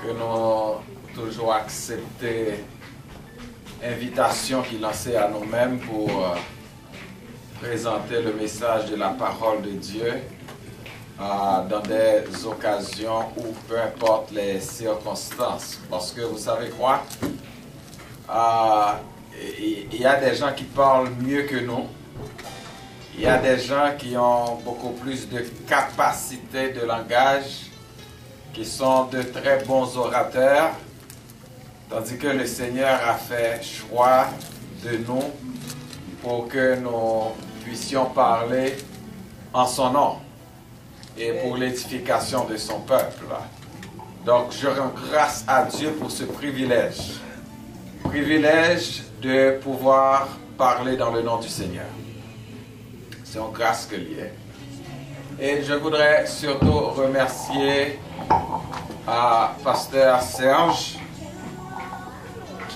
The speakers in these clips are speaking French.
que nous toujours accepté l'invitation qu'il lançait à nous-mêmes pour présenter le message de la parole de Dieu dans des occasions où peu importe les circonstances. Parce que vous savez quoi? Il y a des gens qui parlent mieux que nous. Il y a des gens qui ont beaucoup plus de capacité de langage, qui sont de très bons orateurs, tandis que le Seigneur a fait choix de nous pour que nous puissions parler en son nom et pour l'édification de son peuple. Donc je rends grâce à Dieu pour ce privilège de pouvoir parler dans le nom du Seigneur. C'est en grâce que l'il est. Et je voudrais surtout remercier Pasteur Serge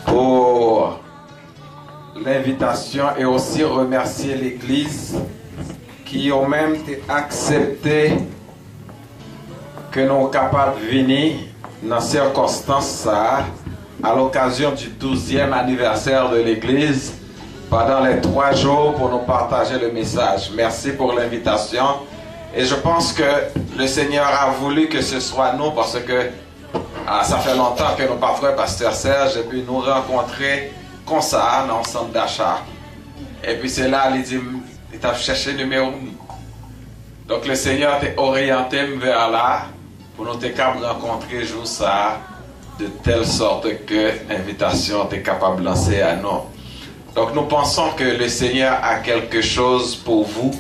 pour l'invitation et aussi remercier l'Église qui ont même accepté que nous sommes capables de venir dans ces circonstances à l'occasion du 12e anniversaire de l'Église pendant les 3 jours pour nous partager le message. Merci pour l'invitation. Et je pense que le Seigneur a voulu que ce soit nous parce que ça fait longtemps que nous parlons Pasteur Serge et puis nous rencontrer comme ça dans le centre d'achat. Et puis c'est là, il dit, il t'a cherché le numéro. Donc le Seigneur t'a orienté vers là pour nous rencontrer jour ça de telle sorte que l'invitation est capable de lancer à nous. Donc nous pensons que le Seigneur a quelque chose pour vous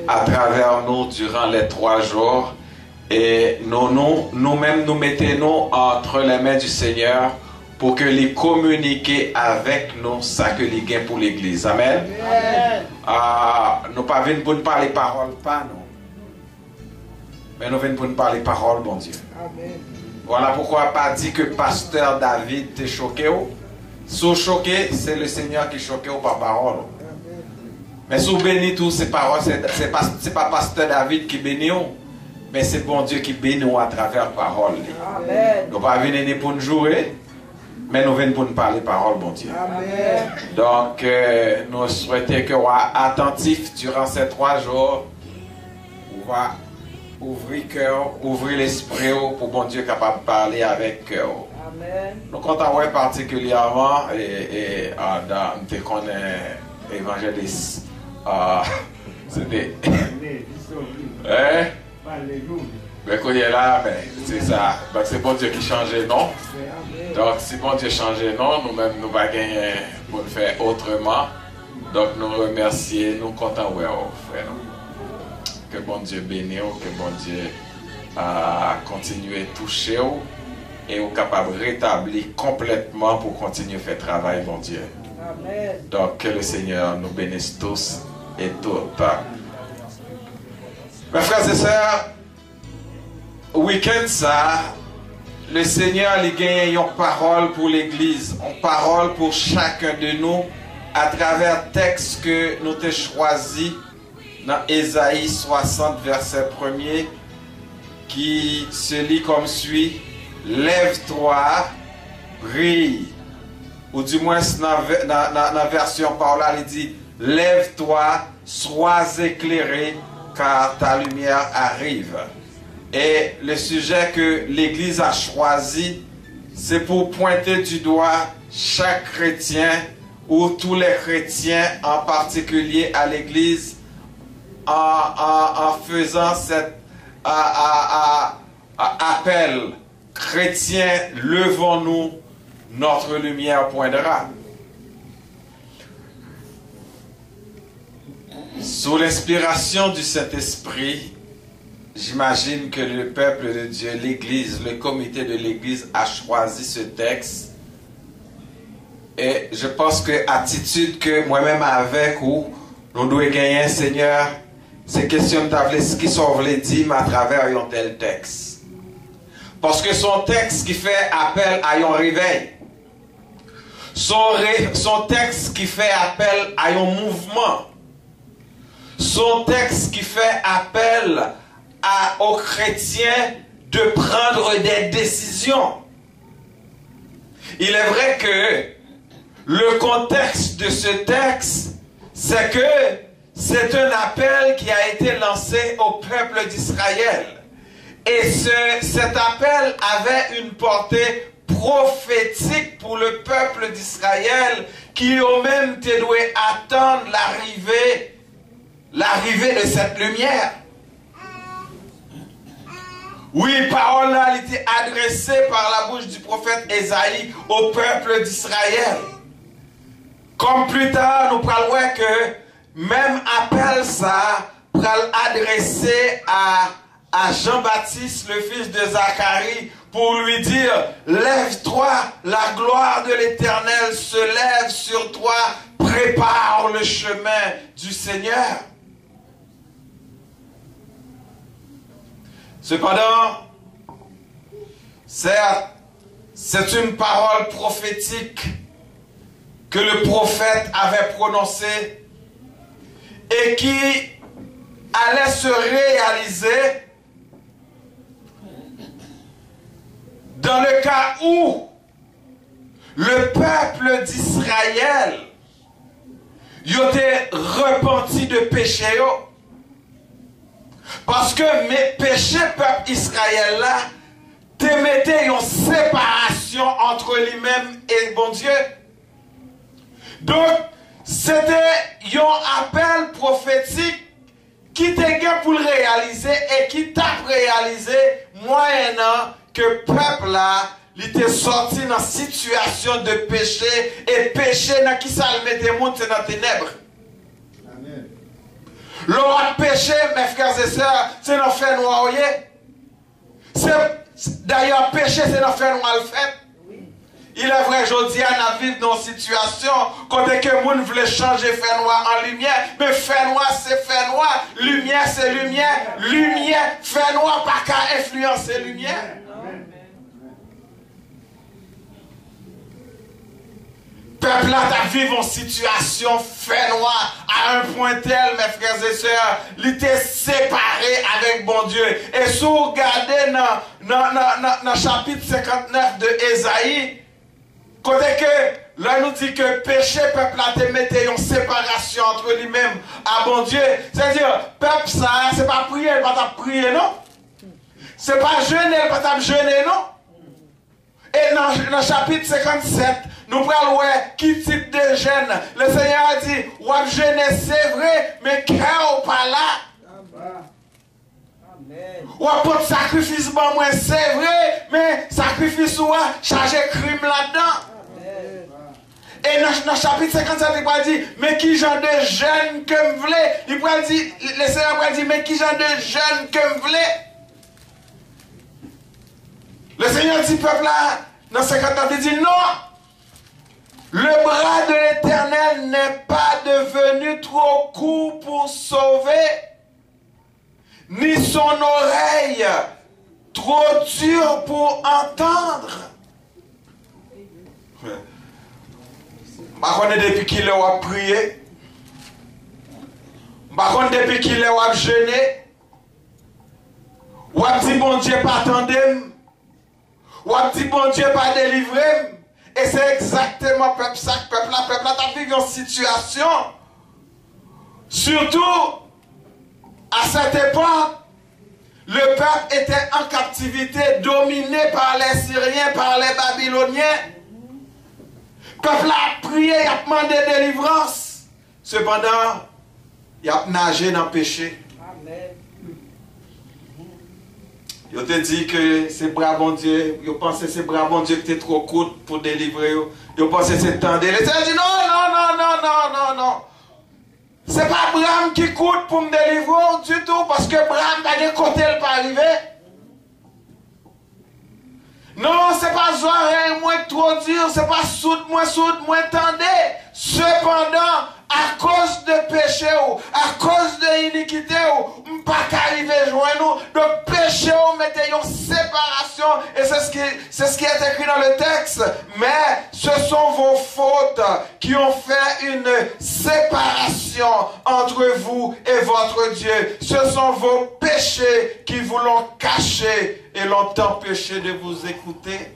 à travers nous durant les 3 jours. Et nous-mêmes nous mettons entre les mains du Seigneur pour que les communiquer avec nous ça que les gains pour l'Église. Amen. Nous pas venons pour nous parler paroles, pas nous. Mais nous venons pour nous parler paroles, bon Dieu. Amen. Voilà pourquoi pas dit que Pasteur David t'est choqué. Si vous choqué, c'est le Seigneur qui choqué par parole. Mais si vous bénissez tous ces paroles, c'est pas Pasteur David qui bénit, mais c'est bon Dieu qui bénit à travers la parole. Amen. Nous ne pas venir pour nous jouer, mais nous venons pour nous parler parole, bon Dieu. Amen. Donc, nous souhaitons que vous soyez attentifs durant ces 3 jours. On va ouvrir cœur, ouvrir l'esprit pour bon Dieu capable de parler avec cœur. Amen. Nous comptons particulièrement et dans nous connaissons évangéliste. C'était. Mais quand il est là, c'est ça. Donc c'est bon Dieu qui change le nom. Donc si bon Dieu change le nom, nous-mêmes nous allons gagner pour le faire autrement. Donc nous remercions, nous comptons frère. Que bon Dieu bénisse, que bon Dieu continue à toucher et est capable de rétablir complètement pour continuer à faire travail, bon Dieu. Amen. Donc que le Seigneur nous bénisse tous et toutes. Mes frères et sœurs, week-end ça, le Seigneur a gagné une parole pour l'Église, une parole pour chacun de nous à travers le texte que nous avons choisi dans Ésaïe 60, verset 1er, qui se lit comme suit: lève-toi, brille. Ou du moins dans la version par là, il dit: lève-toi, sois éclairé, car ta lumière arrive. Et le sujet que l'Église a choisi, c'est pour pointer du doigt chaque chrétien ou tous les chrétiens, en particulier à l'Église, en faisant cet appel: chrétiens, levons-nous, notre lumière poindra. Sous l'inspiration du Saint-Esprit, j'imagine que le peuple de Dieu, l'Église, le comité de l'Église a choisi ce texte. Et je pense que l'attitude que moi-même avec ou nous devons gagner, Seigneur, c'est question de ce qui sont dit à travers un tel texte. Parce que son texte qui fait appel à un réveil. Son texte qui fait appel à un mouvement. Son texte qui fait appel aux chrétiens de prendre des décisions. Il est vrai que le contexte de ce texte, c'est que c'est un appel qui a été lancé au peuple d'Israël. Et cet appel avait une portée prophétique pour le peuple d'Israël qui au même devait attendre l'arrivée de cette lumière. Oui, parole là était adressée par la bouche du prophète Ésaïe au peuple d'Israël. Comme plus tard, nous parlons que même appel ça pour adresser à Jean-Baptiste, le fils de Zacharie, pour lui dire, lève-toi, la gloire de l'Éternel se lève sur toi, prépare le chemin du Seigneur. Cependant, certes, c'est une parole prophétique que le prophète avait prononcée et qui allait se réaliser dans le cas où le peuple d'Israël était repenti de péché. Parce que mes péchés, peuple Israël là, te mettaient une séparation entre lui-même et bon Dieu. Donc, c'était un appel prophétique qui t'a pour le réaliser et qui t'a réalisé moyennant que le peuple là, il était sorti dans une situation de péché et péché dans qui ça le mettait monde, c'est dans les ténèbres. L'autre péché, mes frères et sœurs, c'est dans le fait noir. D'ailleurs, péché, c'est dans le fait noir le fait. Il est vrai, je dis, on vit dans une situation quand le monde voulait changer fait noir en lumière, mais fait noir, c'est fait noir, lumière, c'est lumière, lumière, fait noir, pas qu'à influencer lumière. Peuple là, ta vivre en situation fait noir à un point tel, mes frères et sœurs, il était séparé avec bon Dieu. Et si vous regardez dans le chapitre 59 de Ésaïe, côté que là nous dit que péché, peuple là te mettait en séparation entre lui-même à bon Dieu. C'est-à-dire, peuple ça, c'est pas prier, il va pas prier, non? C'est pas jeûner, il va pas jeûner, non? Et dans le chapitre 57, nous prenons qui type de jeûne. Le Seigneur a dit, ouais, jeûner c'est vrai, mais cœur pas là. Ouais, pour le sacrifice, bon, moi c'est vrai, mais sacrifice ou chargé crime là-dedans. Et dans le chapitre 57, il va dire, mais qui genre de jeûne que me voulez? Il va dire, le Seigneur va dire, mais qui genre de jeûne que me voulez? Le Seigneur dit, peuple là, dans 50 ans, il dit, non! Le bras de l'Éternel n'est pas devenu trop court pour sauver, ni son oreille trop dure pour entendre. Par contre, depuis qu'il a prié, par contre, depuis qu'il a jeûné, ou a dit bon Dieu pas attendre, ou a dit bon Dieu pas délivrer. Et c'est exactement peuple ça, peuple là, t'as vécu une situation. Surtout, à cette époque, le peuple était en captivité, dominé par les Syriens, par les Babyloniens. Le peuple a prié, il a demandé délivrance. Cependant, il a nagé dans le péché. Amen. Il te dit que c'est bras bon Dieu. Il pense que c'est bras bon Dieu qui est trop court pour délivrer. Il pense que c'est tendre. Il dit non. C'est pas Bram qui coûte pour me délivrer du tout. Parce que Bram n'a de côté le pas arriver. Non, c'est pas oreille moins trop dur. C'est pas soude, moins tendez. Cependant, à cause de péché ou à cause de iniquité ou on pas qu'arriver joindre nous. Donc péché ou mettez une séparation et c'est ce qui est écrit dans le texte. Mais ce sont vos fautes qui ont fait une séparation entre vous et votre Dieu. Ce sont vos péchés qui vous l'ont caché et l'ont empêché de vous écouter.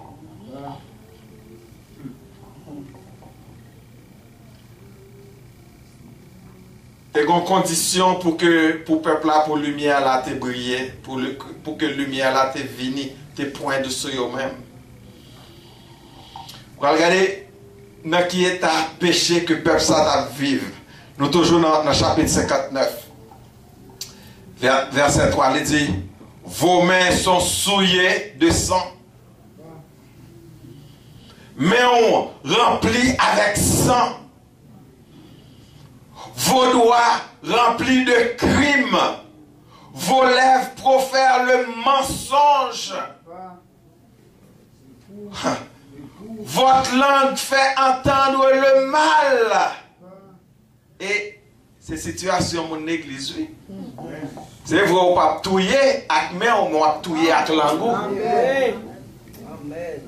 et une condition pour que pour peuple là pour lumière là te briller pour que lumière là te vini te pointe sur eux-mêmes. Regardez dans qui est à péché que peuple ça t'a vivre. Nous toujours dans chapitre 59 verset 3 il dit vos mains sont souillées de sang. Mains remplies avec sang. Vos doigts remplis de crimes. Vos lèvres profèrent le mensonge. Votre langue fait entendre le mal. Et ces situations, mon église, oui. C'est vrai, on va touiller avec main, on va touiller avec langue. Amen.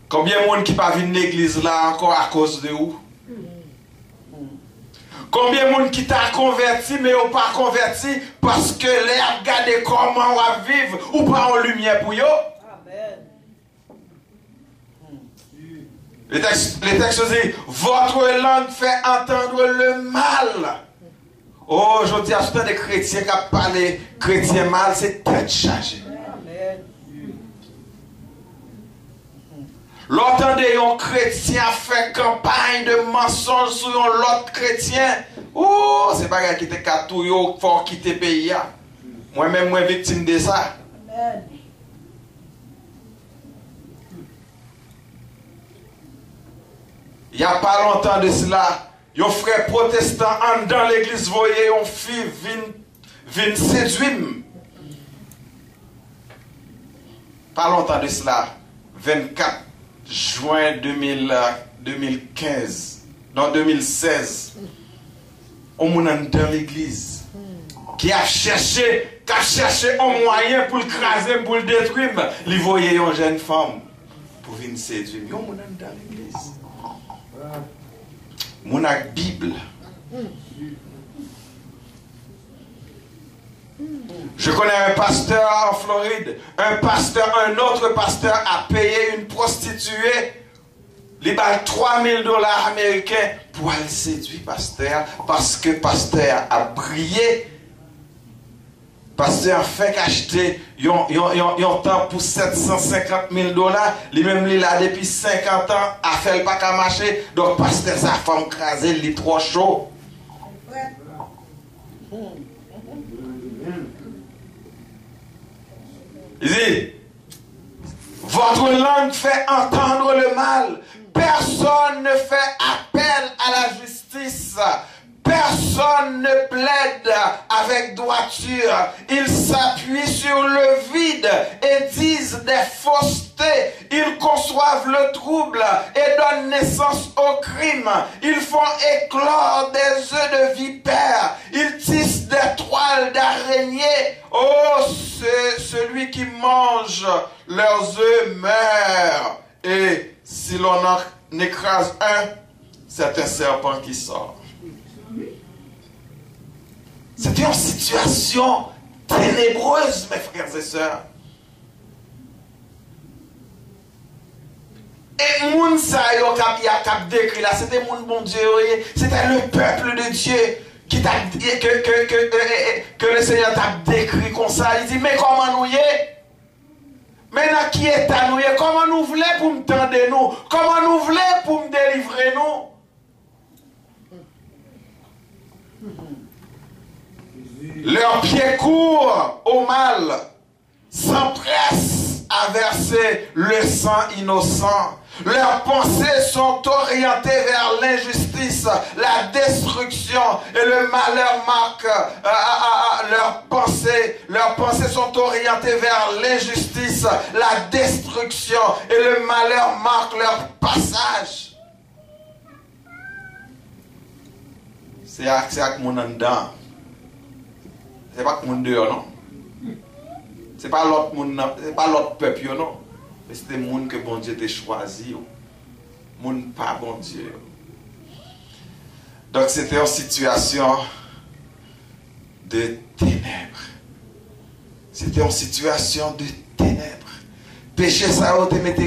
Combien de monde qui pas vu l'église là encore à cause de vous? Combien de monde qui t'a converti mais ou pas converti parce que les a regardé comment on va vivre ou pas en lumière pour eux? Le texte dit votre langue fait entendre le mal. Oh, je dis à ce temps des chrétiens qui parlent chrétien mal, c'est tête chargée. L'entendez un chrétien fait campagne de mensonges sur l'autre chrétien. Oh, c'est pas quelqu'un qui te catouille pour quitter le pays. Moi-même, moi victime de ça. Amen. Il n'y a pas longtemps de cela, un frère protestant dans l'église, voyez, une fille vient séduire. Pas longtemps de cela, 24 juin 2015, dans 2016, on est dans l'église qui a cherché un moyen pour le craser, pour le détruire. Il voyait une jeune femme pour venir séduire. On est dans l'église. Mon Bible. Je connais un pasteur en Floride. Un autre pasteur a payé une prostituée. Il a 3000 $ américains pour aller séduire pasteur parce que pasteur a brillé. Pasteur a fait acheter un temps pour 750 000 $. Lui-même, il a depuis 50 ans, a fait le pas qu'à marcher. Donc, pasteur, sa femme crasée, il est trop chaud. Il dit, votre langue fait entendre le mal. Personne ne fait appel à la justice. Personne ne plaide avec droiture. Ils s'appuient sur le vide et disent des faussetés. Ils conçoivent le trouble et donnent naissance au crime. Ils font éclore des œufs de vipère. Ils tissent des toiles d'araignée. Oh, celui qui mange leurs œufs meurt. Et si l'on en écrase un, c'est un serpent qui sort. C'était une situation ténébreuse, mes frères et sœurs. Et moun sa yo kap décrit là, c'était moun bon Dieu, c'était le peuple de Dieu qui t'a que le Seigneur t'a décrit comme ça. Il dit mais comment nous y est? Maintenant qui est à nous? Comment nous voulons pour me tendre nous? Comment nous voulons pour me délivrer nous? Leurs pieds courent au mal, s'empressent à verser le sang innocent. Leurs pensées sont orientées vers l'injustice, la destruction et le malheur marquent leurs pensées sont orientées vers l'injustice, la destruction et le malheur marquent leur passage. C'est avec mon dedans. C'est pas que mon dehors, non? C'est pas l'autre monde, c'est pas l'autre peuple, non? Mais c'est des gens que bon Dieu t'a choisi. Monde pas bon Dieu. Donc c'était une situation de ténèbres. C'était une situation de ténèbres. Péché ça a te mettre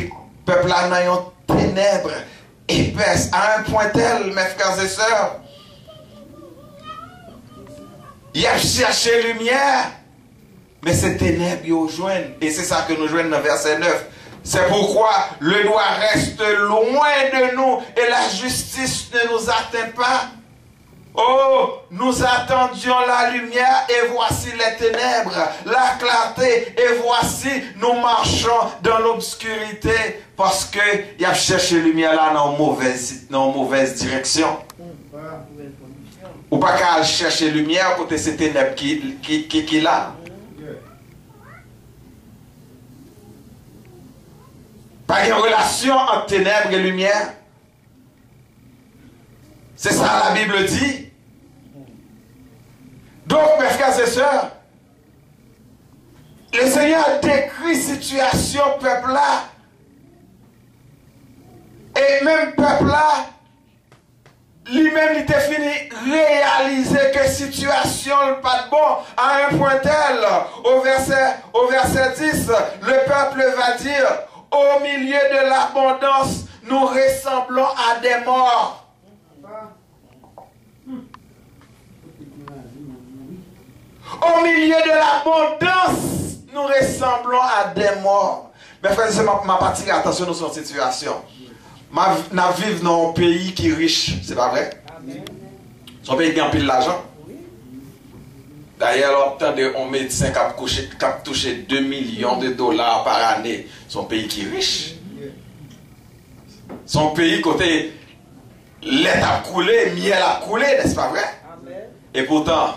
peuple là dans une ténèbres. épaisse, à un point tel, mes frères et sœurs. Il a cherché lumière, mais c'est ténèbres qui nous joignent. Et c'est ça que nous joignons dans verset 9. C'est pourquoi le doigt reste loin de nous et la justice ne nous atteint pas. Oh, nous attendions la lumière et voici les ténèbres, la clarté et voici nous marchons dans l'obscurité parce que il a cherché lumière là dans mauvaise direction. Ou pas qu'à chercher lumière côté ces ténèbres qui là. Pas une relation entre ténèbres et lumière. C'est ça la Bible dit. Donc, mes frères et sœurs, le Seigneur décrit situation peuple là. Et même peuple là, lui-même il était fini réaliser que situation n'est pas de bon à un point tel. Au verset 10, le peuple va dire, au milieu de l'abondance, nous ressemblons à des morts. Au milieu de l'abondance, nous ressemblons à des morts. Mes frères et sœurs, ma partie, attention, nous sommes en situation. Nous vivons dans un pays qui est riche, c'est pas vrai? Son pays qui a pile l'argent. D'ailleurs, on médecin qui a touché 2 millions de dollars par année. Son pays qui est riche. Son pays, côté lait a coulé, miel a coulé, n'est-ce pas vrai? Et pourtant,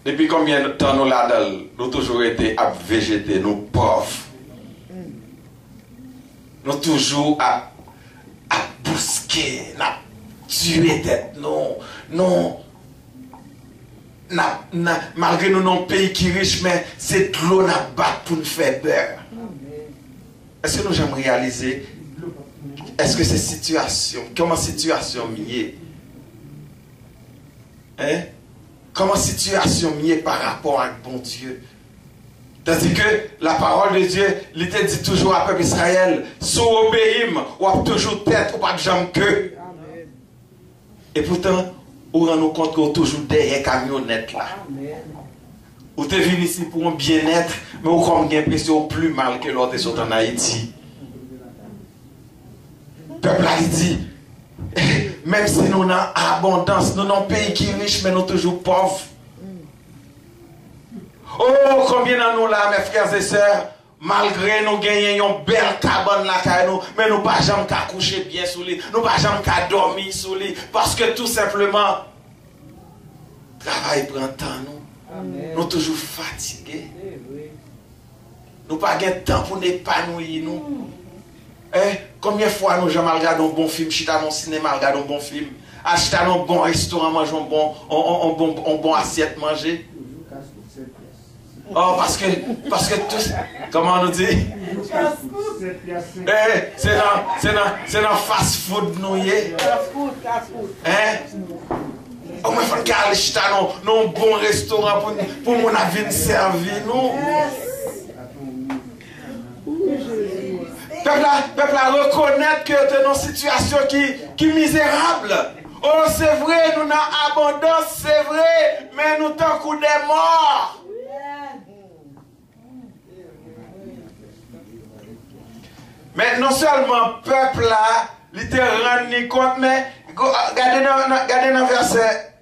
depuis combien de temps nous là-dedans, nous toujours été à végéter, nous pauvres. Nous toujours à bousquer, à tuer tête, non. Malgré nous, non pays qui est riche, mais c'est de l'eau n'a battre pour nous faire peur. Est-ce que nous j'aime réaliser? Est-ce que c'est situation? Comment situation mieux? Hein? Comment situation mieux par rapport à bon Dieu? Tandis que la parole de Dieu, il était dit toujours à peuple Israël, sous obéim, ou à toujours tête, ou pas de jambes que. Et pourtant, on rend nous compte qu'on toujours derrière camionnette là. Ou t'es venu ici pour un bien-être, mais on comme l'impression plus mal que l'autre sont en Haïti. Le peuple a dit, même si nous avons abondance, nous avons un pays qui est riche, mais nous sommes toujours pauvres. Oh, combien de nous là, mes frères et sœurs, malgré nous gagnons une belle cabane là, mais nous ne pouvons pas coucher bien sous lui, nous ne pouvons pas dormir sous lui, parce que tout simplement, le travail prend temps, nous sommes toujours fatigués. Nous n'avons pas de temps pour nous épanouir. Combien de fois nous avons regardé un bon film, chita dans le cinéma, regardé un bon film, acheter un bon restaurant, manger un bon assiette manger. Oh, parce que tous, comment on nous dit? C'est dans fast food nous y est. Oh, mais il faut qu'à aller dans un bon restaurant pour mon avis servir nous. Peuple à reconnaître que tu es dans une situation qui est misérable. Oh, c'est vrai, nous avons abondance, c'est vrai, mais nous t'en coup des morts. Mais non seulement peuple là, il te rend compte, mais regardez dans verset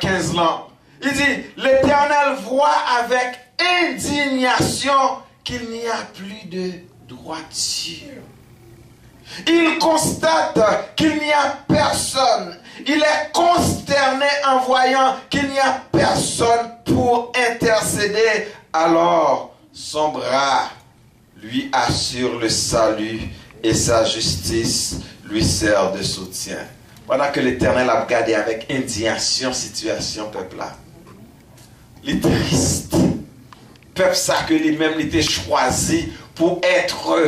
15 là. Il dit, l'Éternel voit avec indignation qu'il n'y a plus de droiture. Il constate qu'il n'y a personne. Il est consterné en voyant qu'il n'y a personne pour intercéder. Alors, son bras lui assure le salut et sa justice lui sert de soutien. Pendant que l'Éternel a regardé avec indignation situation peuple là. Il est triste. Peuple ça que lui-même était choisi pour être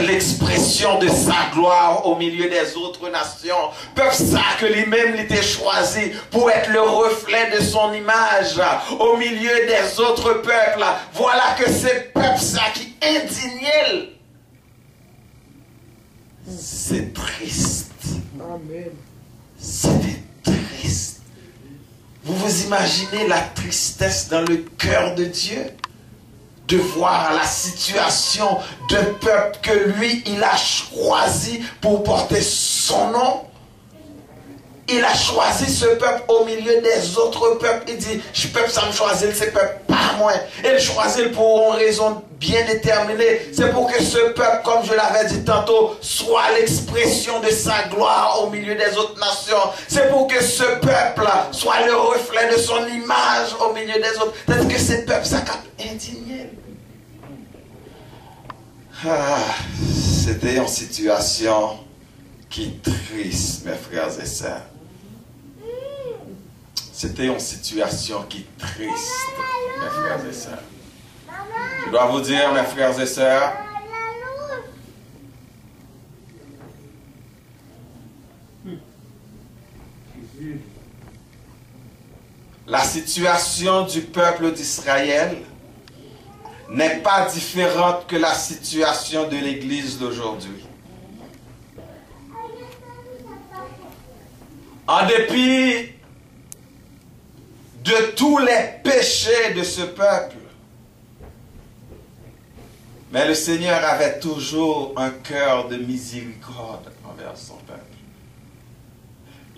l'expression de sa gloire au milieu des autres nations. Peuple ça que lui-même était choisi pour être le reflet de son image au milieu des autres peuples. Voilà que c'est peuple ça qui indigne. c'est triste. Amen. C'était triste. Vous vous imaginez la tristesse dans le cœur de Dieu? De voir la situation d'un peuple que lui, il a choisi pour porter son nom. Il a choisi ce peuple au milieu des autres peuples. Il dit, ce peuple, ça me choisit, ce peuple, pas moi. Il choisit pour une raison bien déterminée. C'est pour que ce peuple, comme je l'avais dit tantôt, soit l'expression de sa gloire au milieu des autres nations. C'est pour que ce peuple soit le reflet de son image au milieu des autres. Peut-être que ce peuple, ça cap indigné. C'était une situation qui triste, mes frères et sœurs. C'était une situation qui triste, mes frères et sœurs. Je dois vous dire, mes frères et sœurs, la situation du peuple d'Israël n'est pas différente que la situation de l'Église d'aujourd'hui. En dépit de tous les péchés de ce peuple, mais le Seigneur avait toujours un cœur de miséricorde envers son peuple.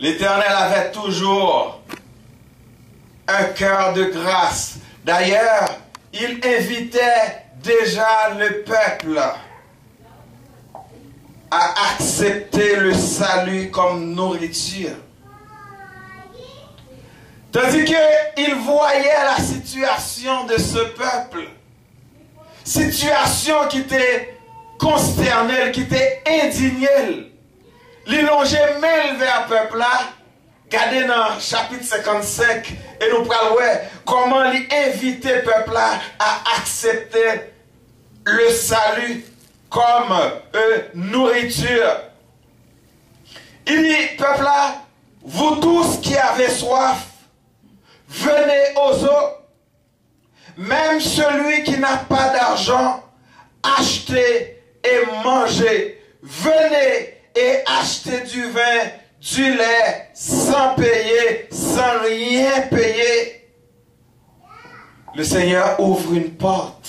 L'Éternel avait toujours un cœur de grâce. D'ailleurs, il invitait déjà le peuple à accepter le salut comme nourriture. Tandis qu'il voyait la situation de ce peuple, situation qui était consternée, qui était indignée. Il longeait mail vers le peuple là. Regardez dans chapitre 55 et nous parlons comment il invitait le peuple là à accepter le salut comme nourriture. Il dit, peuple là, vous tous qui avez soif, venez aux eaux. Même celui qui n'a pas d'argent, achetez et mangez. Venez et achetez du vin, du lait, sans payer, sans rien payer. Le Seigneur ouvre une porte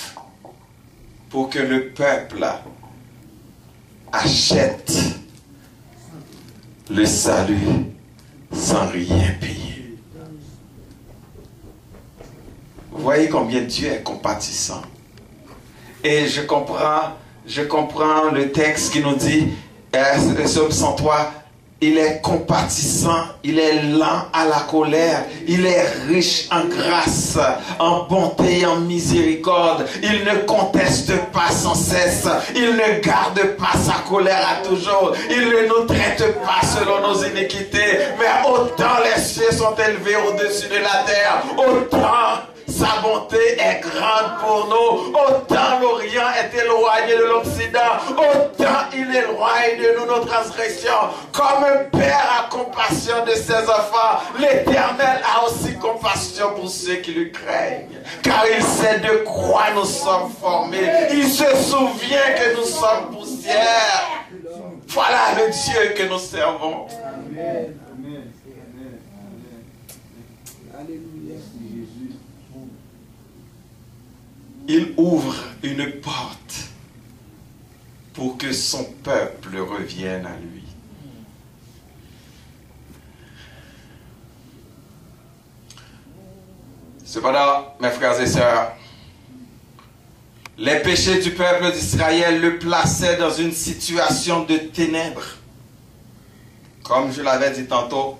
pour que le peuple achète le salut sans rien payer. Vous voyez combien Dieu est compatissant. Et je comprends le texte qui nous dit, le psaume 103, il est compatissant, il est lent à la colère, il est riche en grâce, en bonté et en miséricorde. Il ne conteste pas sans cesse, il ne garde pas sa colère à toujours, il ne nous traite pas selon nos iniquités, mais autant les cieux sont élevés au-dessus de la terre, autant sa bonté est grande pour nous. Autant l'Orient est éloigné de l'Occident, autant il éloigne de nous nos transgressions. Comme un père a compassion de ses enfants, l'Éternel a aussi compassion pour ceux qui lui craignent. Car il sait de quoi nous sommes formés. Il se souvient que nous sommes poussière. Voilà le Dieu que nous servons. Amen. Il ouvre une porte pour que son peuple revienne à lui. Cependant, mes frères et sœurs, les péchés du peuple d'Israël le plaçaient dans une situation de ténèbres, comme je l'avais dit tantôt.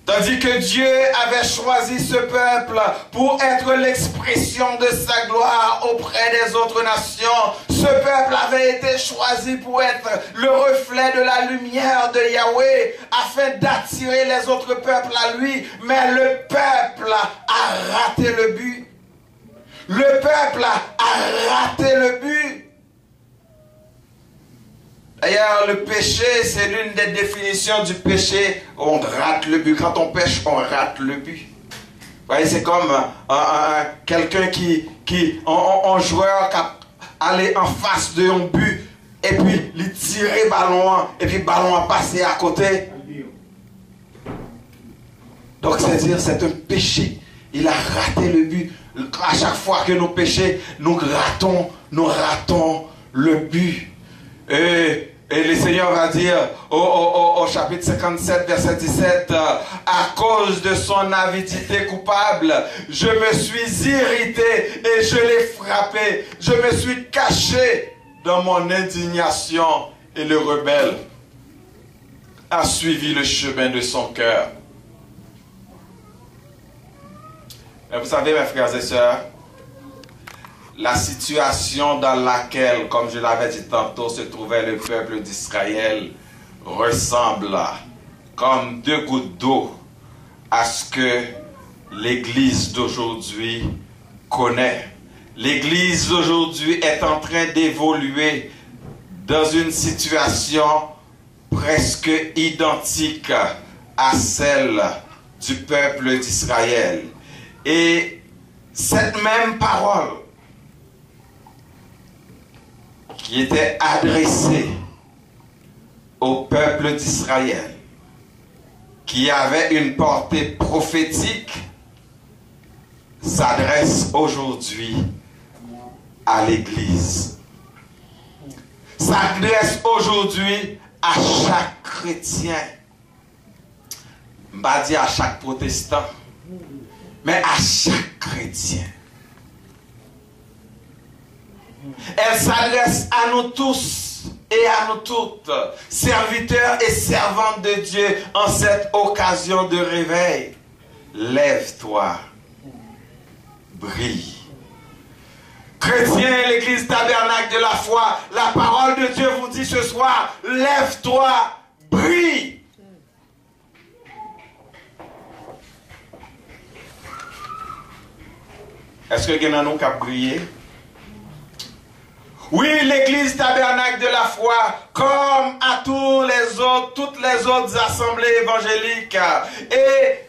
Tandis que Dieu avait choisi ce peuple pour être l'expression de sa gloire auprès des autres nations. Ce peuple avait été choisi pour être le reflet de la lumière de Yahweh afin d'attirer les autres peuples à lui. Mais le peuple a raté le but. Le peuple a raté le but. D'ailleurs, le péché, c'est l'une des définitions du péché. On rate le but. Quand on pêche, on rate le but. Vous voyez, c'est comme quelqu'un un joueur qui allait en face d'un but et et puis il tirait le ballon, et puis le ballon a passé à côté. Donc c'est-à-dire c'est un péché. Il a raté le but. À chaque fois que nous péchons, nous ratons le but. Et le Seigneur va dire au chapitre 57, verset 17, à cause de son avidité coupable, je me suis irrité et je l'ai frappé. Je me suis caché dans mon indignation et le rebelle a suivi le chemin de son cœur. Et vous savez, mes frères et sœurs, la situation dans laquelle, comme je l'avais dit tantôt, se trouvait le peuple d'Israël ressemble comme deux gouttes d'eau à ce que l'Église d'aujourd'hui connaît. L'Église d'aujourd'hui est en train d'évoluer dans une situation presque identique à celle du peuple d'Israël. Et cette même parole qui était adressée au peuple d'Israël, qui avait une portée prophétique, s'adresse aujourd'hui à l'Église. S'adresse aujourd'hui à chaque chrétien. Je ne vais pas dire à chaque protestant, mais à chaque chrétien. Elle s'adresse à nous tous et à nous toutes, serviteurs et servantes de Dieu, en cette occasion de réveil. Lève-toi, brille. Chrétiens, l'Église tabernacle de la foi, la parole de Dieu vous dit ce soir, lève-toi, brille. Est-ce que quelqu'un nous a brillé? Oui, l'Église tabernacle de la foi, comme à toutes les autres assemblées évangéliques. Et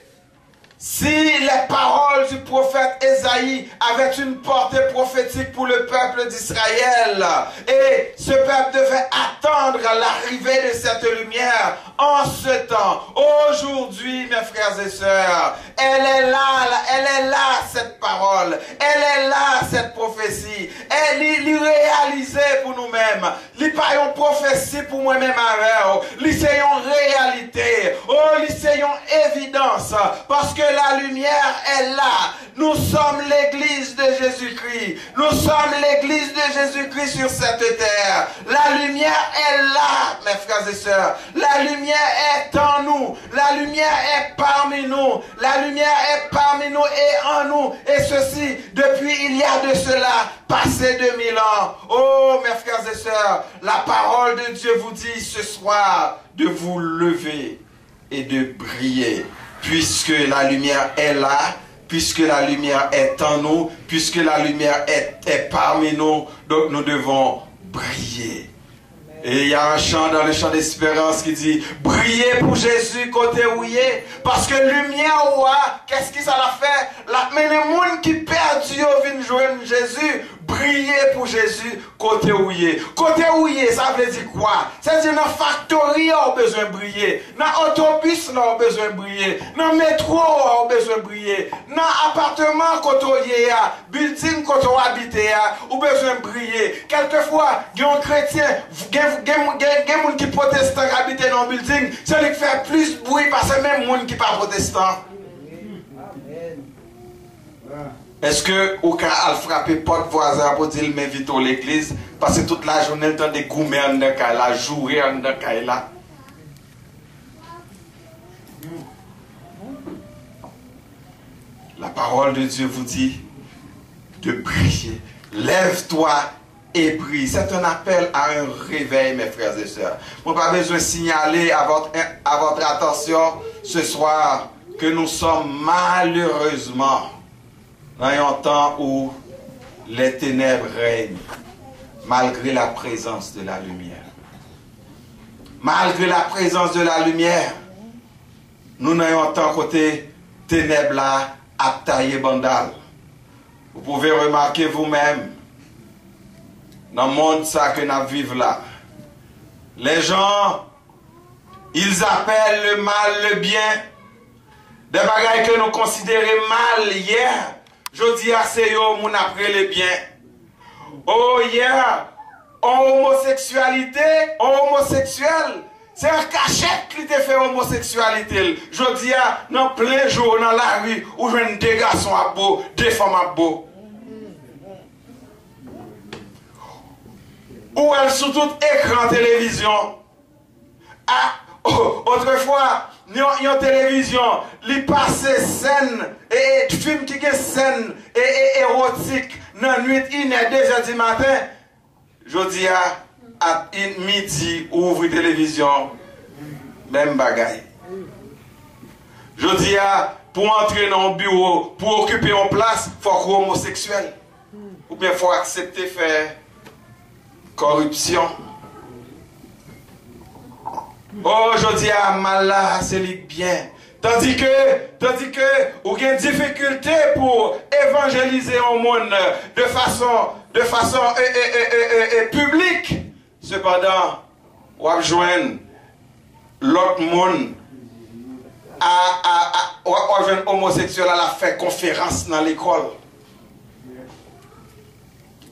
si les paroles du prophète Ésaïe avaient une portée prophétique pour le peuple d'Israël, et ce peuple devait attendre l'arrivée de cette lumière en ce temps, aujourd'hui, mes frères et sœurs, elle est là, cette parole, elle est là, cette prophétie, elle est réalisée pour nous-mêmes, elle pas une prophétie pour moi-même avec, c'est une réalité, c'est une évidence, parce que la lumière est là. Nous sommes l'église de Jésus-Christ. Nous sommes l'église de Jésus-Christ sur cette terre. La lumière est là, mes frères et sœurs. La lumière est en nous. La lumière est parmi nous. La lumière est parmi nous et en nous. Et ceci, depuis il y a de cela, passé 2000 ans. Oh, mes frères et sœurs, la parole de Dieu vous dit ce soir de vous lever et de briller. Puisque la lumière est là, puisque la lumière est en nous, puisque la lumière est parmi nous, donc nous devons briller. Et il y a un chant dans le chant d'espérance qui dit « Brillez pour Jésus côté où il est. » Parce que lumière ou qu'est-ce qui ça l'a fait? Mais les gens qui perdent viennent joindre Jésus. Briller pour Jésus côté où il est. Côté où il est, ça veut dire quoi? Ça veut dire dans la factory, on a besoin de briller. Dans l'autobus, on a besoin de briller. Dans le métro, on a besoin de briller. Dans l'appartement, quand on y est, building, quand on habite, on a besoin de briller. Quelquefois, il y a un chrétien, il y a des gens qui protestent qui habitent dans le building, c'est lui qui fait plus de bruit parce que même les gens qui ne sont pas protestants. Est-ce que vous avez frappé porte voisin pour dire m'invite à l'église parce que toute la journée, le temps de goumer en dedans, la jouer en dedans, là. La parole de Dieu vous dit de briller. Lève-toi et brille. C'est un appel à un réveil, mes frères et sœurs. Moi, pas besoin de signaler à votre attention ce soir que nous sommes malheureusement dans un temps où les ténèbres règnent, malgré la présence de la lumière. Malgré la présence de la lumière, nous n'avons un temps côté ténèbres là, à tailler bandal. Vous pouvez remarquer vous-même, dans le monde ça que nous vivons là, Les gens, ils appellent le mal le bien. Des bagailles que nous considérions mal hier, je dis à ces gens, après le bien. Oh, hier, en homosexualité, en homosexuel, c'est un cachet qui te fait homosexualité. Je dis à, dans plein jour, dans la rue, où je vois des garçons à beau, des femmes à beau. Ou elle sous tout écran télévision. Ah, autrefois, en télévision, il passe scène et film qui est scène et érotique dans la nuit, 1h, 2h du matin. Je dis à midi, ouvre la télévision, même bagaille. Je dis pour entrer dans un bureau, pour occuper une place, il faut être homosexuel. Ou bien il faut accepter faire corruption. Oh, je dis à Mallah, c'est bien. Tandis que, vous avez une difficulté pour évangéliser au monde de façon publique. Cependant, vous avez joindre l'autre monde ou un homosexuel à la faire conférence dans l'école.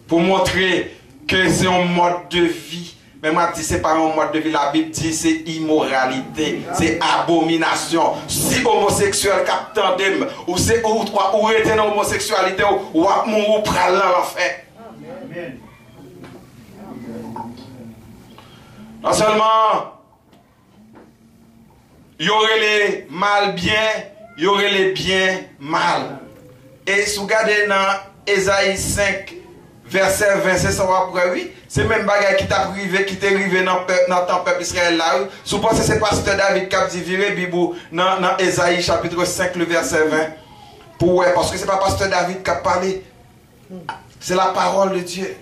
Pour montrer que c'est un mode de vie. Mais moi, je dis, ce n'est pas un mode de vie. La Bible dit, c'est immoralité, c'est abomination. Si homosexuel capte ou c'est ou était dans l'homosexualité, ou mourir pral dans l'enfer. Non seulement, il y aurait les mal bien, il y aurait les bien mal. Et si vous regardez dans Ésaïe 5, verset 20, c'est ça après, oui. C'est même bagaille qui t'a privé, qui t'est arrivé dans ton peuple Israël là. Vous pensez que c'est pasteur David qui a dit virer Bibou dans Ésaïe chapitre 5, le verset 20. Parce que c'est pas pasteur David qui a parlé. C'est la parole de Dieu.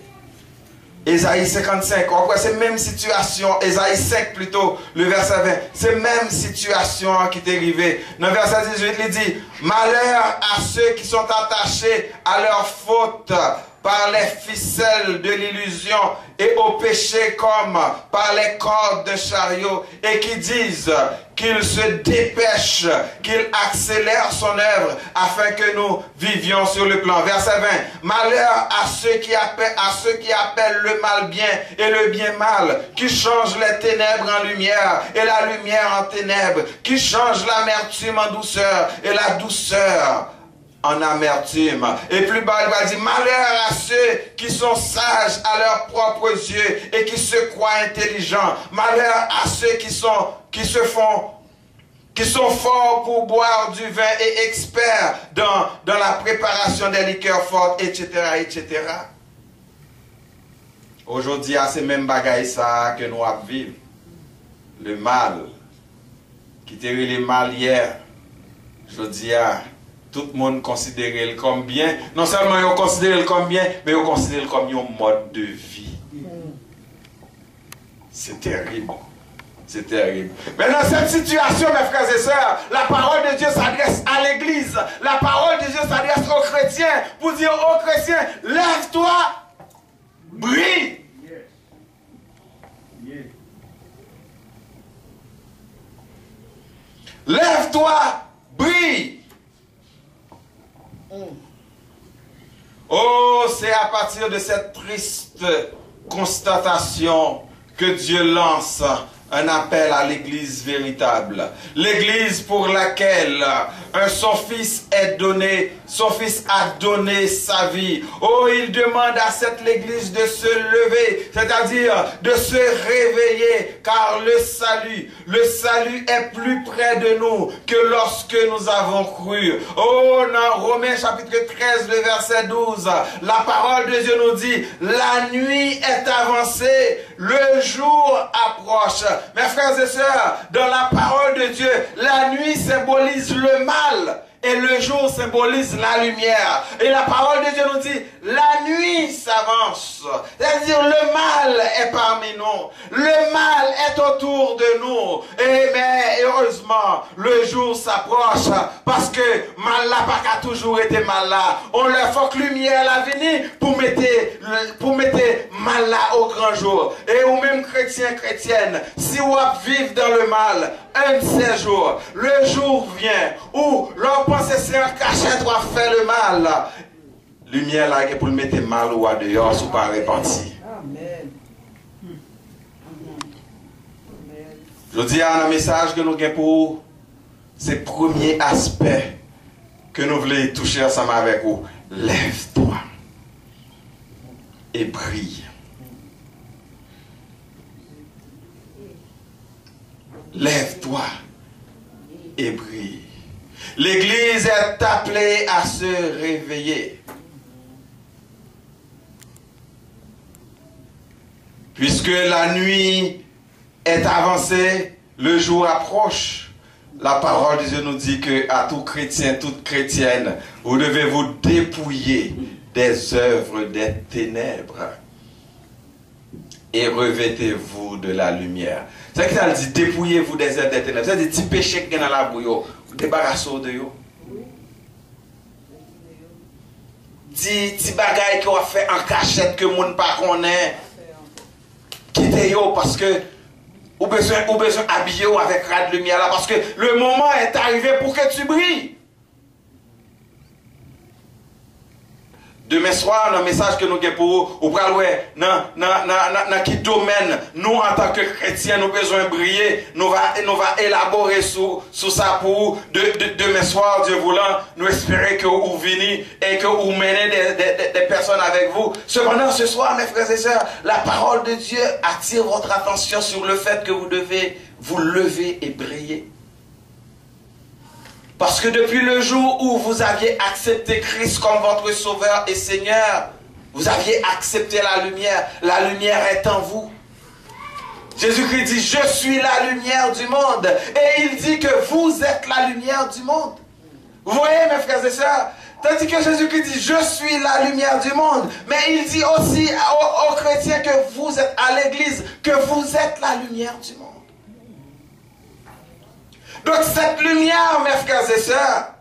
Ésaïe 55. Après, c'est même situation. Ésaïe 5 plutôt, le verset 20. C'est même situation qui t'est arrivée. Dans le verset 18, il dit, malheur à ceux qui sont attachés à leur faute par les ficelles de l'illusion et au péché comme par les cordes de chariot, et qui disent qu'il se dépêche, qu'il accélère son œuvre afin que nous vivions sur le plan. Verset 20. Malheur à ceux qui appellent le mal bien et le bien mal, qui changent les ténèbres en lumière et la lumière en ténèbres, qui changent l'amertume en douceur et la douceur en amertume. Et plus bas, il va dire, malheur à ceux qui sont sages à leurs propres yeux et qui se croient intelligents. Malheur à ceux qui sont forts pour boire du vin et experts dans la préparation des liqueurs fortes, etc., etc. Aujourd'hui, à ces mêmes bagailles ça que nous avons vécu. Le mal, qui était le mal hier, je dis à tout le monde considère comme bien. Non seulement ils considèrent comme bien, mais ils considèrent comme un mode de vie. C'est terrible. C'est terrible. Mais dans cette situation, mes frères et sœurs, la parole de Dieu s'adresse à l'Église. La parole de Dieu s'adresse aux chrétiens pour dire aux chrétiens, lève-toi, brille. Lève-toi, brille. Oh, c'est à partir de cette triste constatation que Dieu lance un appel à l'église véritable. L'église pour laquelle son fils est donné, son fils a donné sa vie. Oh, il demande à cette église de se lever, c'est-à-dire de se réveiller, car le salut est plus près de nous que lorsque nous avons cru. Oh, dans Romains chapitre 13, le verset 12, la parole de Dieu nous dit, la nuit est avancée, le jour approche. Mes frères et sœurs, dans la parole de Dieu, la nuit symbolise le mal. Et le jour symbolise la lumière. Et la parole de Dieu nous dit, la nuit s'avance. C'est-à-dire le mal est parmi nous. Le mal est autour de nous. Mais heureusement, le jour s'approche. Parce que mal là, pas toujours été mal là. On leur faut que lumière la venir pour mettre mal là au grand jour. Et ou même chrétiens, chrétiennes, si vous vivez dans le mal, un de ces jours, le jour vient où l'on pense que c'est un cachet doit faire le mal. Lumière là pour le mettre mal ou à dehors, sous pas repenti. Amen. Je dis à un message que nous avons pour c'est le premier aspect que nous voulons toucher ensemble avec vous. Lève-toi et brille. Lève-toi et brille. L'Église est appelée à se réveiller. Puisque la nuit est avancée, le jour approche. La parole de Dieu nous dit que à tout chrétien, toute chrétienne, vous devez vous dépouiller des œuvres des ténèbres et revêtez-vous de la lumière. C'est ça qu'il dit, dépouillez-vous des œuvres des ténèbres. C'est des petits péchés qui sont dans la bouille, débarrassez-vous de eux. Des bagailles qu'on a fait en cachette que le monde ne connaît pas. Quittez-vous parce que ou besoin habiller avec rad lumière là parce que le moment est arrivé pour que tu brilles. Demain soir, dans le message que nous avons pour vous, dans quel domaine, nous en tant que chrétiens, nous besoin de briller, nous va élaborer sur ça pour vous. Demain soir, Dieu voulant, nous espérons que vous venez et que vous menez des personnes avec vous. Cependant, ce soir, mes frères et sœurs, la parole de Dieu attire votre attention sur le fait que vous devez vous lever et briller. Parce que depuis le jour où vous aviez accepté Christ comme votre Sauveur et Seigneur, vous aviez accepté la lumière est en vous. Jésus-Christ dit, je suis la lumière du monde. Et il dit que vous êtes la lumière du monde. Vous voyez mes frères et sœurs, tandis que Jésus-Christ dit, je suis la lumière du monde. Mais il dit aussi aux chrétiens que vous êtes à l'église, que vous êtes la lumière du monde. Donc cette lumière, mes frères et sœurs,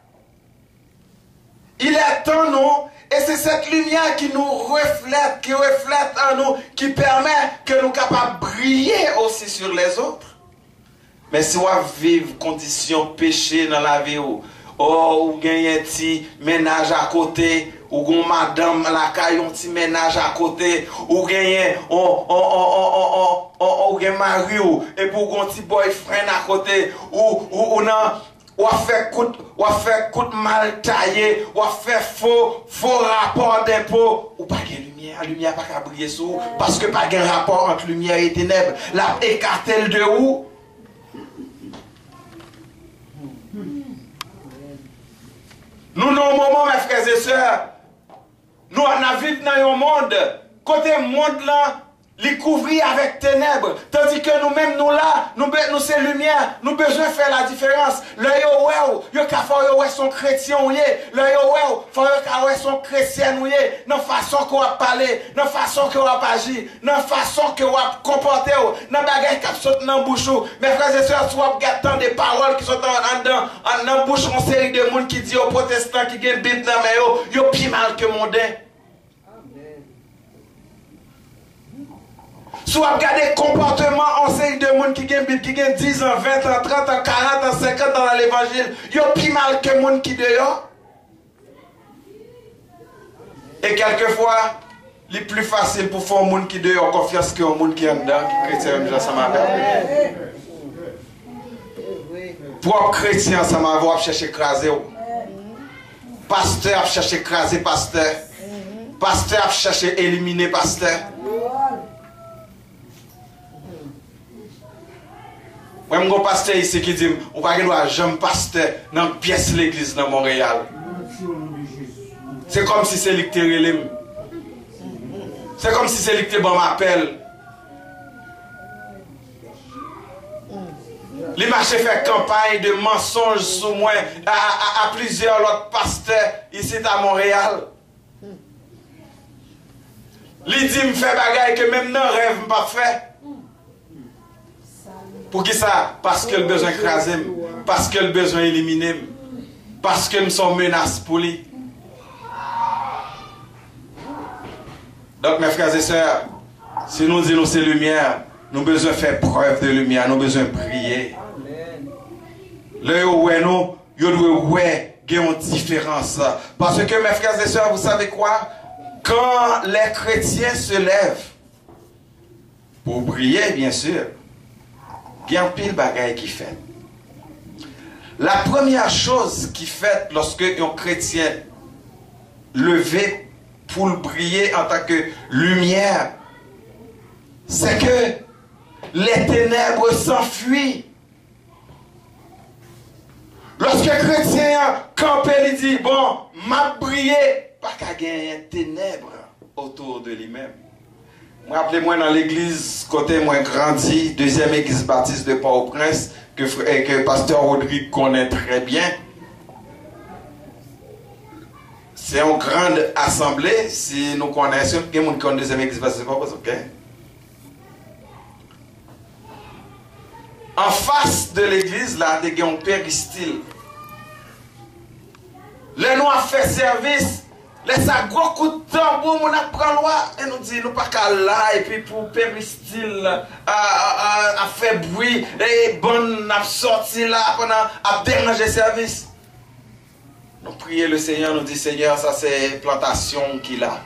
il est en nous, et c'est cette lumière qui nous reflète, qui reflète en nous, qui permet que nous soyons capables de briller aussi sur les autres. Mais si on vit conditions péché dans la vie, ou gagnez un petit ménage à côté, ou gon madame la caille un petit ménage à côté, ou gagnez ou gagnez mari et pour gon petit boyfriend à côté, ou fait coup mal taillé, ou fait faux rapport d'impôt, ou pas de lumière, la lumière pas qu'à briller sur, parce que pas de rapport entre lumière et ténèbres, la écarte de où? Nous, dans le moment, mes frères et sœurs, nous, on vivons dans un monde, côté monde là, les couvrir avec ténèbres. Tandis que nous-mêmes, nous là, nous c'est lumière, nous besoin de faire la différence. Le yo son chrétien, le yo son chrétien, dans la façon qu'on va parler, dans la façon qu'on va agir, dans la façon qu'on va comporter, dans la bagaille qui saute dans la bouche. Mes frères et sœurs, soit regardant des paroles qui sont dans la bouche, on série de monde qui dit aux protestants qui gagnent Bible dans mais yo plus mal que mondain. Soit regarder comportement en série de monde qui gagne 10 ans, 20 ans, 30 ans, 40 ans, 50 ans dans l'évangile. Ils ont plus mal que monde qui dehors. Et quelquefois, il est plus facile pour faire un monde qui dehors confiance qu'un monde qui est en dedans, qui est chrétien, ça m'a fait. Pour chrétien, ça m'a fait chercher écraser. Pasteur chercher écraser pasteur. Pasteur chercher éliminer pasteur. Moi, je suis un pasteur ici qui dit, on va pas jamais pasteur dans la pièce de l'église dans Montréal. C'est comme si c'est lui qui te c'est comme si c'est lui qui te bon m'appelle. Les marchés fait campagne de mensonges sous moi à plusieurs autres pasteurs ici à Montréal. Il dit me fait bagaille que même dans le rêve pas fait. Pour qui ça? Parce que le besoin écraser, parce que le besoin éliminer, parce que nous sommes menaces pour lui. Donc mes frères et sœurs, si nous disons c'est lumière, nous avons besoin de faire preuve de lumière, nous avons besoin de prier. Là où nous devons une différence. Parce que mes frères et sœurs, vous savez quoi? Quand les chrétiens se lèvent, pour prier bien sûr, il y a un pile bagaille qui fait. La première chose qui fait lorsque un chrétien levé pour prier en tant que lumière, c'est que les ténèbres s'enfuient. Lorsque un chrétien campe, il dit, bon, m'a prié, pas qu'à gagner ténèbres autour de lui-même. Rappelez-moi dans l'église, côté moi grandi, deuxième église baptiste de Port-au-Prince, que pasteur Rodrigue connaît très bien. C'est une grande assemblée, si nous connaissons, il y a des gens qui connaissent deuxième église baptiste de Port-au-Prince, ok? En face de l'église, là, il y a un péristyle. Les nous a fait service, les a gros coup de tambour, on a pris loi, et nous dit, nous pas qu'à là, et puis pour péristyle, a fait bruit, et bon, a sorti là, pendant, a dérangé service. Nous prions le Seigneur, nous dit, Seigneur, ça c'est plantation qu'il a.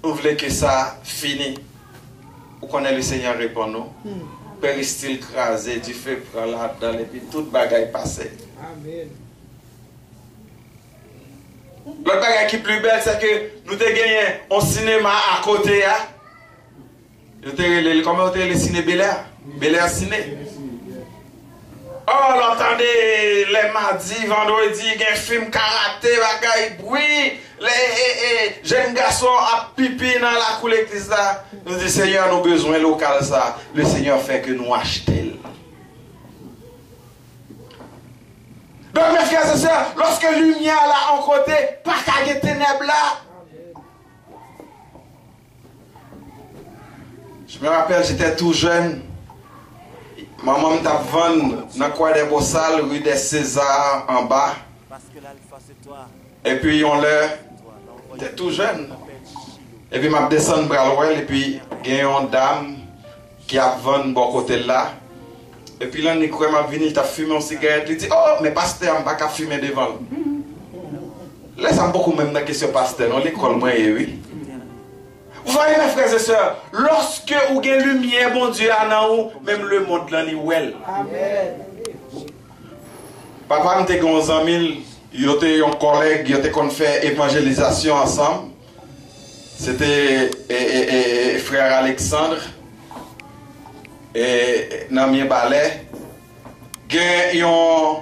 Nous voulons que ça finisse. Vous connaissez le Seigneur répond nous. Péristyle crasé, du feu prend là-dedans, et puis toute bagaille passée. Amen. L'autre bagaille qui est plus belle, c'est que nous avons gagné un cinéma à côté. Comment on a le ciné Bel Air? Bel Air Ciné. Oh, l'entendez les mardis, vendredi, il y a un film karaté, bagaille, bruit. Les jeunes garçons à pipi dans la cour l'église là. Nous disons, Seigneur, nous avons besoin local ça. Le Seigneur fait que nous achetons. Donc mes frères et sœurs, lorsque la lumière là en côté, pas qu'à y ténèbres là. Je me rappelle, j'étais tout jeune. Maman m'a vendu dans le coin des Bossales, rue des Césars en bas. Et puis on l'a, j'étais tout jeune. Et puis m'a descendu Bralwell et puis il y a une dame qui a vendu bon côté là. Et puis là, Nicolas m'a venu, il a fumé une cigarette. Il dit, oh, mais pasteur, on ne va pas fumer devant. Là, ça me beaucoup même dans la question pasteur. Non, l'école, moi, oui. Vous voyez, mes frères et sœurs, lorsque vous avez lumière, bon Dieu, même le monde là, il est well. Amen. Papa, nous avons 11 amis, il était un collègue, il était qu'on fait évangélisation ensemble. C'était frère Alexandre. Et dans mes balais, il y a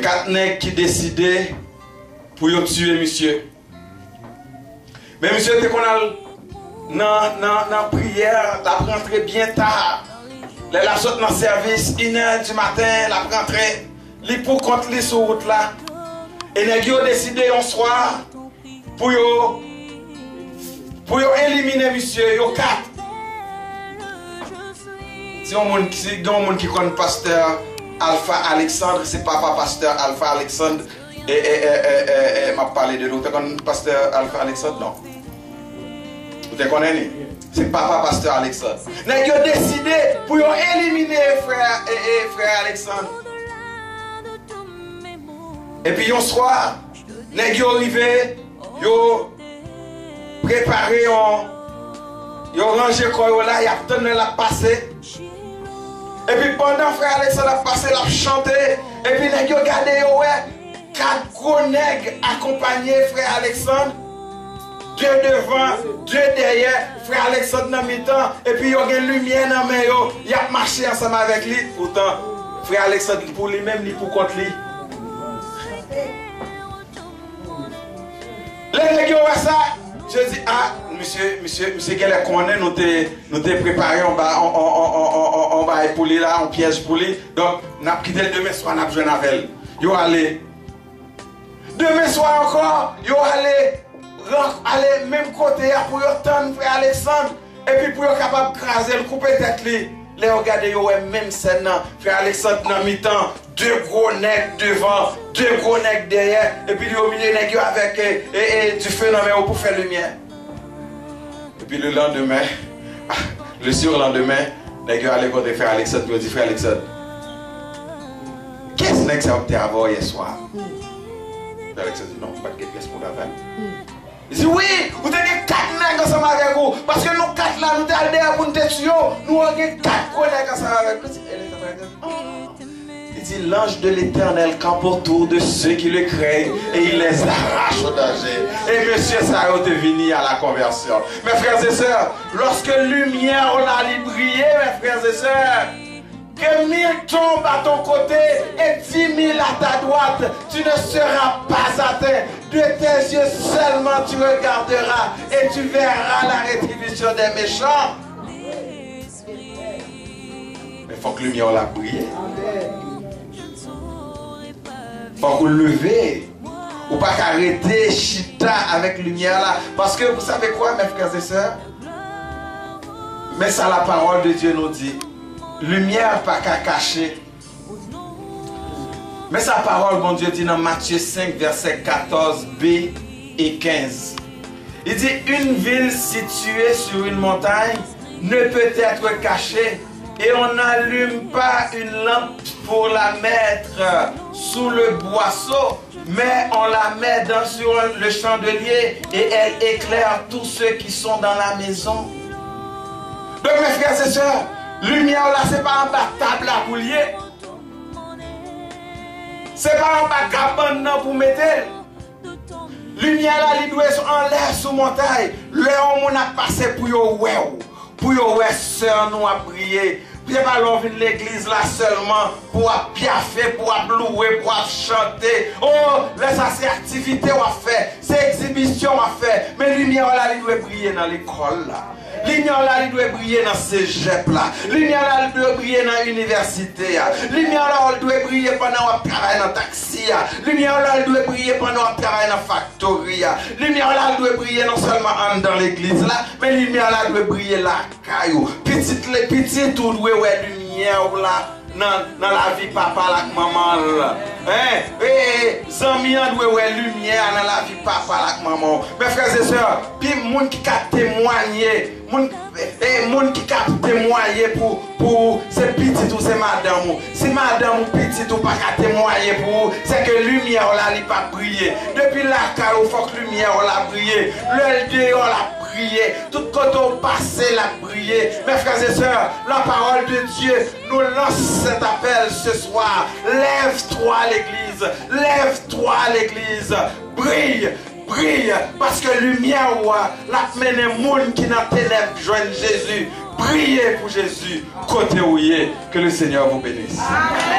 4 nègres qui décidaient pour tuer monsieur. Mais monsieur était qu'on a dans la prière, la rentrée bien tard. La sorte dans le service, 1h du matin, la rentrée, les pour contre les sur route là. Et les gens ont décidé un soir pour éliminer monsieur, yo 4. Si on qui connaît pasteur Alpha Alexandre, c'est papa pasteur Alpha Alexandre et m'a parlé de l'autre. Vous connaissez pasteur Alpha Alexandre? Non. Vous connaissez? C'est papa pasteur Alexandre. Ils ont décidé pour éliminer frère Alexandre. Et puis un soir, ils sont arrivés, ils ont préparé, ils ont rangé le corps là, ils ont tenu la passer. Et puis pendant frère Alexandre a passé, il a chanté. Et puis ils ont regardé, 4 gros nègres accompagnés frère Alexandre. 2 devant, 2 derrière, frère Alexandre dans mi-temps. Et puis ils ont une lumière dans les mains. Ils ont marché ensemble avec lui. Pourtant, frère Alexandre pour lui-même, lui pour contre lui. Les nègres ont ça. Je dis, ah, monsieur Geller connaît, nous t'es préparé, on va épouler là, on piège pour lui. Donc, nous avons quitté demain soir, nous avons joué avec elle. Yo allez. Demain soir encore, yo aller même côté pour attendre frère Alexandre. Et puis pour être capable de craser, le couper tête lui. Les regardez, yo même scène, frère Alexandre dans mi-temps, 2 gros nègres devant, 2 gros nègres derrière, et puis au milieu nègres avec du phénomène pour faire lumière. Et puis le lendemain, le surlendemain, nègres allaient côté frère Alexandre, puis dit frère Alexandre, qu'est-ce que ça a avoir hier soir? Frère Alexandre dit non, pas de qu'est-ce qu'on a fait. Il dit oui, vous avez 4 nègres ensemble avec vous. Parce que nous 4 là, nous sommes derrière pour nous tuer. Nous avons 4 nègres ensemble avec vous. Il dit l'ange de l'Éternel campe autour de ceux qui le craignent et il les arrache au danger. Et monsieur Sarah est venu à la conversion. Mes frères et sœurs, lorsque lumière on a brillé, mes frères et sœurs, que 1000 tombent à ton côté et 10 000 à ta droite, tu ne seras pas atteint. De tes yeux seulement tu regarderas et tu verras la rétribution des méchants. Mais il faut que la lumière la brille. Il faut que lever. Ou pas arrêter chita avec lumière là. Parce que vous savez quoi, mes frères et sœurs? Mais ça, la parole de Dieu nous dit. Lumière pas qu'à cacher. Mais sa parole, bon Dieu, dit dans Matthieu 5, versets 14b et 15. Il dit, une ville située sur une montagne ne peut être cachée et on n'allume pas une lampe pour la mettre sous le boisseau, mais on la met sur le chandelier et elle éclaire tous ceux qui sont dans la maison. Donc mes frères et sœurs, lumière là, c'est pas un bas table à boulier. C'est pas un bas cabane pour mettre. Lumière là, il doit être en l'air sous montagne. Là, on a passé pour yo sœur nous a prié. Puis pas l'on vient de l'église là seulement pour piaffer, pour louer, pour chanter. Oh, là ça c'est activité à faire, c'est exhibition à faire. Mais lumière là, il doit briller dans l'école là. Lumière là, il doit briller dans ces cégep là. Lumière là, il doit briller dans l'université. Lumière là, il doit briller pendant qu'on travaille dans le taxi. Lumière là, il doit briller pendant qu'on travaille dans la factory. Lumière là, il doit briller non seulement dans l'église là, mais lumière là, il doit briller là, caillou. Petit tout doit ouais lumière là. Dans la vie papa là maman là. Zami doit ouais lumière dans la vie papa là maman. Mes frères et sœurs, puis moun qui a témoigné, moun qui a témoigné pour ces petits ou ces madame. Si madame ou petit ou pas qu'à témoigner pour, c'est que lumière là il pas briller. Depuis la car il faut que lumière là briller. Le dehors là briller. Tout côté au passé la briller. Mes frères et sœurs, la parole de Dieu nous lance cet appel ce soir. Lève-toi l'église. Lève-toi l'église. Brille. Brille. Parce que lumière la mène les monde qui n'a ténèbres joignent Jésus. Priez pour Jésus. Côté où il est. Que le Seigneur vous bénisse. Amen.